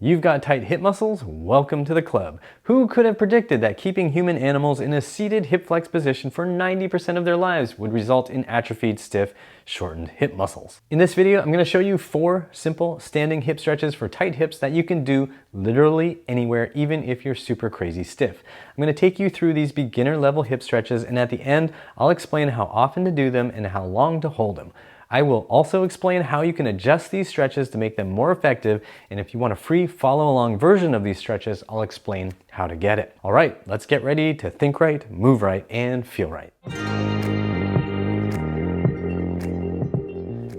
You've got tight hip muscles? Welcome to the club. Who could have predicted that keeping human animals in a seated hip flex position for 90% of their lives would result in atrophied, stiff, shortened hip muscles? In this video, I'm going to show you 4 simple standing hip stretches for tight hips that you can do literally anywhere, even if you're super crazy stiff. I'm going to take you through these beginner level hip stretches, and at the end, I'll explain how often to do them and how long to hold them. I will also explain how you can adjust these stretches to make them more effective, and if you want a free follow-along version of these stretches, I'll explain how to get it. All right, let's get ready to think right, move right, and feel right.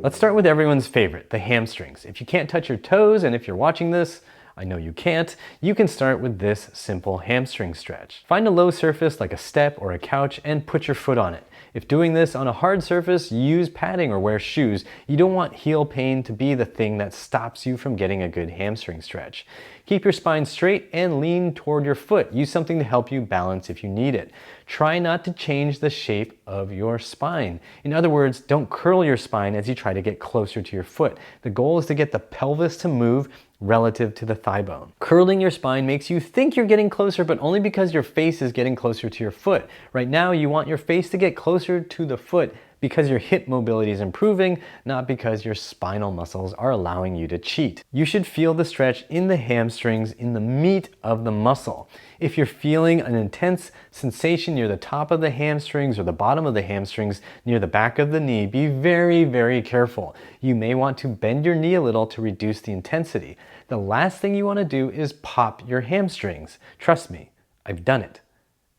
Let's start with everyone's favorite, the hamstrings. If you can't touch your toes, and if you're watching this, I know you can't, you can start with this simple hamstring stretch. Find a low surface like a step or a couch and put your foot on it. If doing this on a hard surface, use padding or wear shoes. You don't want heel pain to be the thing that stops you from getting a good hamstring stretch. Keep your spine straight and lean toward your foot. Use something to help you balance if you need it. Try not to change the shape of your spine. In other words, don't curl your spine as you try to get closer to your foot. The goal is to get the pelvis to move relative to the thigh bone. Curling your spine makes you think you're getting closer, but only because your face is getting closer to your foot. Right now, you want your face to get closer to the foot because your hip mobility is improving, not because your spinal muscles are allowing you to cheat. You should feel the stretch in the hamstrings, in the meat of the muscle. If you're feeling an intense sensation near the top of the hamstrings or the bottom of the hamstrings near the back of the knee, be very, very careful. You may want to bend your knee a little to reduce the intensity. The last thing you want to do is pop your hamstrings. Trust me, I've done it.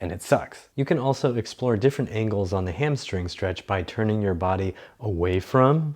And it sucks. You can also explore different angles on the hamstring stretch by turning your body away from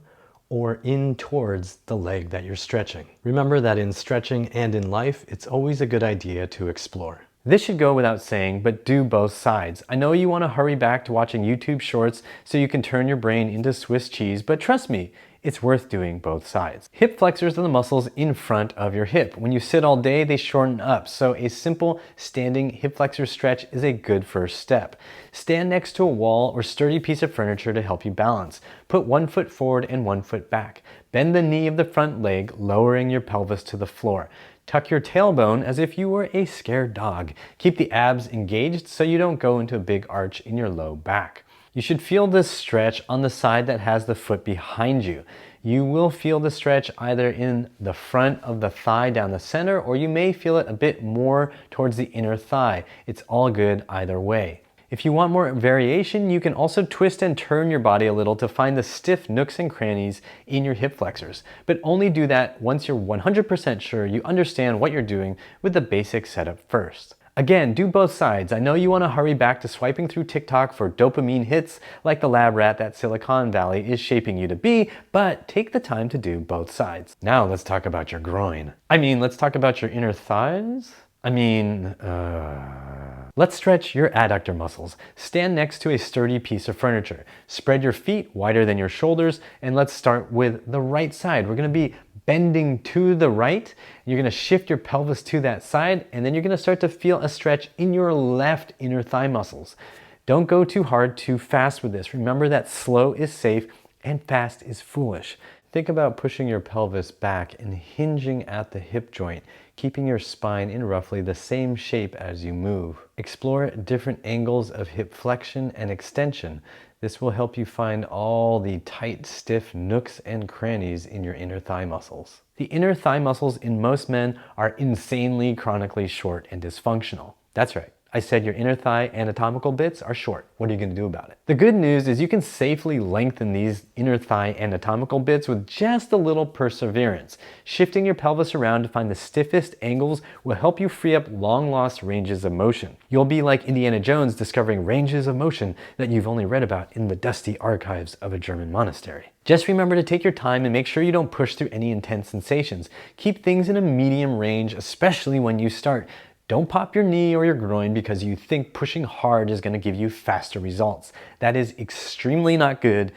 or in towards the leg that you're stretching. Remember that in stretching and in life, it's always a good idea to explore. This should go without saying, but do both sides. I know you want to hurry back to watching YouTube shorts so you can turn your brain into Swiss cheese, but trust me, it's worth doing both sides. Hip flexors are the muscles in front of your hip. When you sit all day, they shorten up, so a simple standing hip flexor stretch is a good first step. Stand next to a wall or sturdy piece of furniture to help you balance. Put one foot forward and one foot back. Bend the knee of the front leg, lowering your pelvis to the floor. Tuck your tailbone as if you were a scared dog. Keep the abs engaged so you don't go into a big arch in your low back. You should feel this stretch on the side that has the foot behind you. You will feel the stretch either in the front of the thigh down the center, or you may feel it a bit more towards the inner thigh. It's all good either way. If you want more variation, you can also twist and turn your body a little to find the stiff nooks and crannies in your hip flexors, but only do that once you're 100% sure you understand what you're doing with the basic setup first. Again, do both sides. I know you want to hurry back to swiping through TikTok for dopamine hits like the lab rat that Silicon Valley is shaping you to be, but take the time to do both sides. Now let's talk about your groin. Let's talk about your inner thighs. Let's stretch your adductor muscles. Stand next to a sturdy piece of furniture. Spread your feet wider than your shoulders, and let's start with the right side. We're going to be bending to the right. You're going to shift your pelvis to that side, and then you're going to start to feel a stretch in your left inner thigh muscles. Don't go too hard, too fast with this. Remember that slow is safe and fast is foolish. Think about pushing your pelvis back and hinging at the hip joint, keeping your spine in roughly the same shape as you move. Explore different angles of hip flexion and extension. This will help you find all the tight, stiff nooks and crannies in your inner thigh muscles. The inner thigh muscles in most men are insanely chronically short and dysfunctional. That's right. I said your inner thigh anatomical bits are short. What are you going to do about it? The good news is you can safely lengthen these inner thigh anatomical bits with just a little perseverance. Shifting your pelvis around to find the stiffest angles will help you free up long-lost ranges of motion. You'll be like Indiana Jones discovering ranges of motion that you've only read about in the dusty archives of a German monastery. Just remember to take your time and make sure you don't push through any intense sensations. Keep things in a medium range, especially when you start. Don't pop your knee or your groin because you think pushing hard is going to give you faster results. That is extremely not good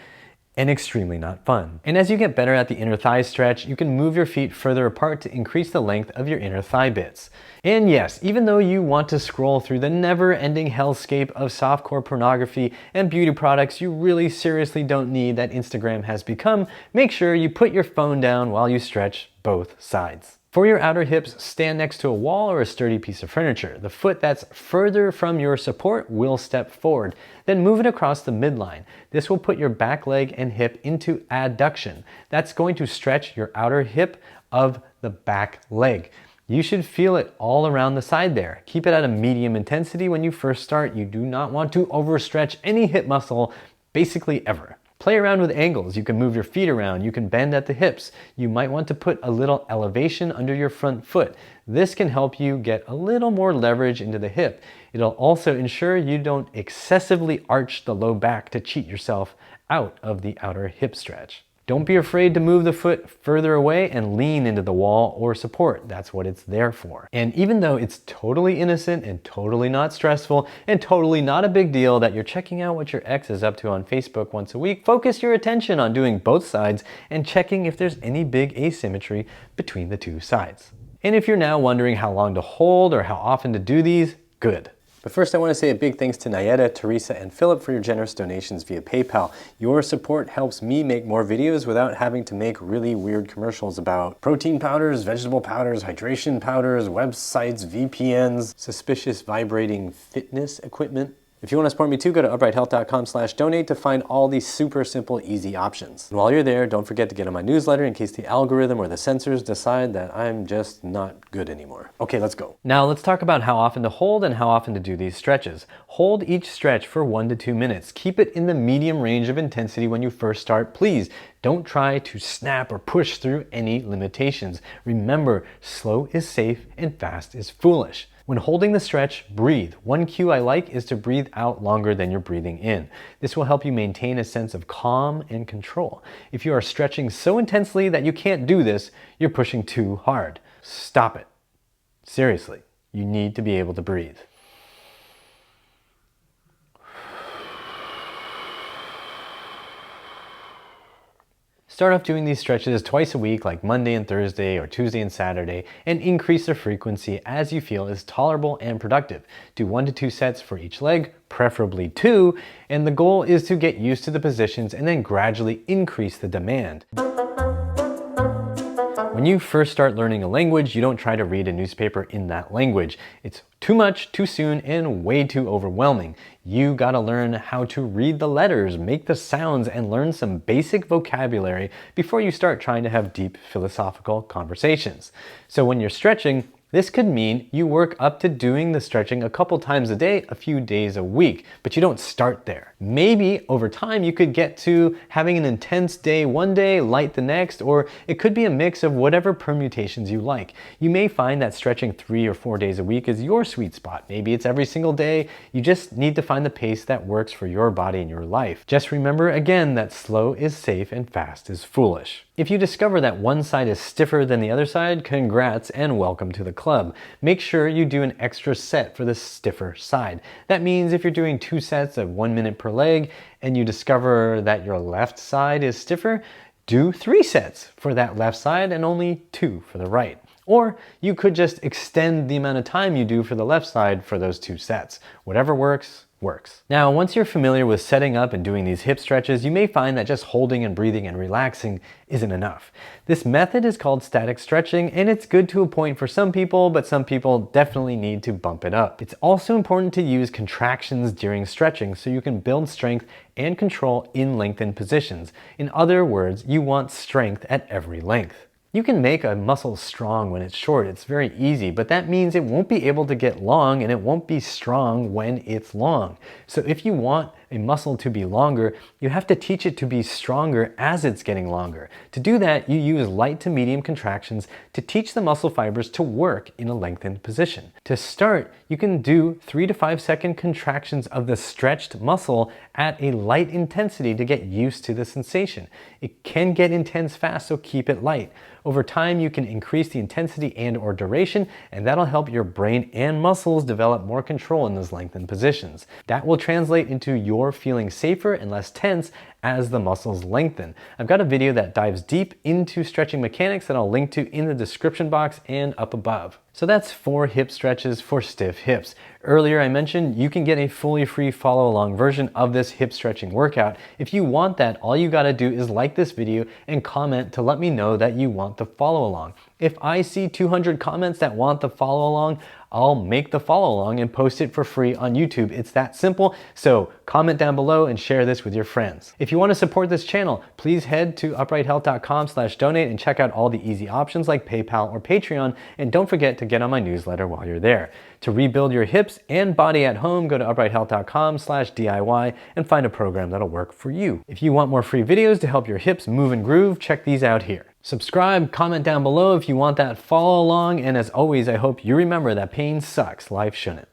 and extremely not fun. And as you get better at the inner thigh stretch, you can move your feet further apart to increase the length of your inner thigh bits. And yes, even though you want to scroll through the never-ending hellscape of softcore pornography and beauty products you really seriously don't need that Instagram has become, make sure you put your phone down while you stretch both sides. For your outer hips, stand next to a wall or a sturdy piece of furniture. The foot that's further from your support will step forward. Then move it across the midline. This will put your back leg and hip into adduction. That's going to stretch your outer hip of the back leg. You should feel it all around the side there. Keep it at a medium intensity when you first start. You do not want to overstretch any hip muscle, basically ever. Play around with angles. You can move your feet around. You can bend at the hips. You might want to put a little elevation under your front foot. This can help you get a little more leverage into the hip. It'll also ensure you don't excessively arch the low back to cheat yourself out of the outer hip stretch. Don't be afraid to move the foot further away and lean into the wall or support. That's what it's there for. And even though it's totally innocent and totally not stressful and totally not a big deal that you're checking out what your ex is up to on Facebook once a week, focus your attention on doing both sides and checking if there's any big asymmetry between the two sides. And if you're now wondering how long to hold or how often to do these, good. But first I want to say a big thanks to Nayeta, Teresa, and Philip for your generous donations via PayPal. Your support helps me make more videos without having to make really weird commercials about protein powders, vegetable powders, hydration powders, websites, VPNs, suspicious vibrating fitness equipment. If you want to support me too, go to uprighthealth.com/donate to find all these super simple, easy options. And while you're there, don't forget to get on my newsletter in case the algorithm or the censors decide that I'm just not good anymore. Okay, let's go. Now let's talk about how often to hold and how often to do these stretches. Hold each stretch for 1 to 2 minutes. Keep it in the medium range of intensity when you first start, please. Don't try to snap or push through any limitations. Remember, slow is safe and fast is foolish. When holding the stretch, breathe. One cue I like is to breathe out longer than you're breathing in. This will help you maintain a sense of calm and control. If you are stretching so intensely that you can't do this, you're pushing too hard. Stop it. Seriously, you need to be able to breathe. Start off doing these stretches twice a week, like Monday and Thursday or Tuesday and Saturday, and increase the frequency as you feel is tolerable and productive. Do 1 to 2 sets for each leg, preferably 2, and the goal is to get used to the positions and then gradually increase the demand. When you first start learning a language, you don't try to read a newspaper in that language. It's too much, too soon, and way too overwhelming. You gotta learn how to read the letters, make the sounds, and learn some basic vocabulary before you start trying to have deep philosophical conversations. So when you're stretching, this could mean you work up to doing the stretching a couple times a day, a few days a week, but you don't start there. Maybe over time you could get to having an intense day one day, light the next, or it could be a mix of whatever permutations you like. You may find that stretching 3 or 4 days a week is your sweet spot. Maybe it's every single day. You just need to find the pace that works for your body and your life. Just remember again that slow is safe and fast is foolish. If you discover that one side is stiffer than the other side, congrats and welcome to the club. Make sure you do an extra set for the stiffer side. That means if you're doing 2 sets of 1 minute per leg and you discover that your left side is stiffer, do 3 sets for that left side and only 2 for the right. Or you could just extend the amount of time you do for the left side for those 2 sets. Whatever works. Now, once you're familiar with setting up and doing these hip stretches, you may find that just holding and breathing and relaxing isn't enough. This method is called static stretching, and it's good to a point for some people, but some people definitely need to bump it up. It's also important to use contractions during stretching so you can build strength and control in lengthened positions. In other words, you want strength at every length. You can make a muscle strong when it's short, it's very easy, but that means it won't be able to get long and it won't be strong when it's long. So if you want a muscle to be longer, you have to teach it to be stronger as it's getting longer. To do that, you use light to medium contractions to teach the muscle fibers to work in a lengthened position. To start, you can do 3 to 5 second contractions of the stretched muscle at a light intensity to get used to the sensation. It can get intense fast, so keep it light. Over time, you can increase the intensity and/or duration, and that'll help your brain and muscles develop more control in those lengthened positions. That will translate into your feeling safer and less tense as the muscles lengthen. I've got a video that dives deep into stretching mechanics that I'll link to in the description box and up above. So that's 4 hip stretches for stiff hips. Earlier I mentioned you can get a fully free follow along version of this hip stretching workout. If you want that, all you gotta do is like this video and comment to let me know that you want the follow along. If I see 200 comments that want the follow along, I'll make the follow along and post it for free on YouTube. It's that simple. So comment down below and share this with your friends. If you want to support this channel, please head to uprighthealth.com/donate and check out all the easy options like PayPal or Patreon. And don't forget to get on my newsletter while you're there. To rebuild your hips and body at home, go to uprighthealth.com/DIY and find a program that'll work for you. If you want more free videos to help your hips move and groove, check these out here. Subscribe, comment down below if you want that follow along, and as always, I hope you remember that pain sucks, life shouldn't.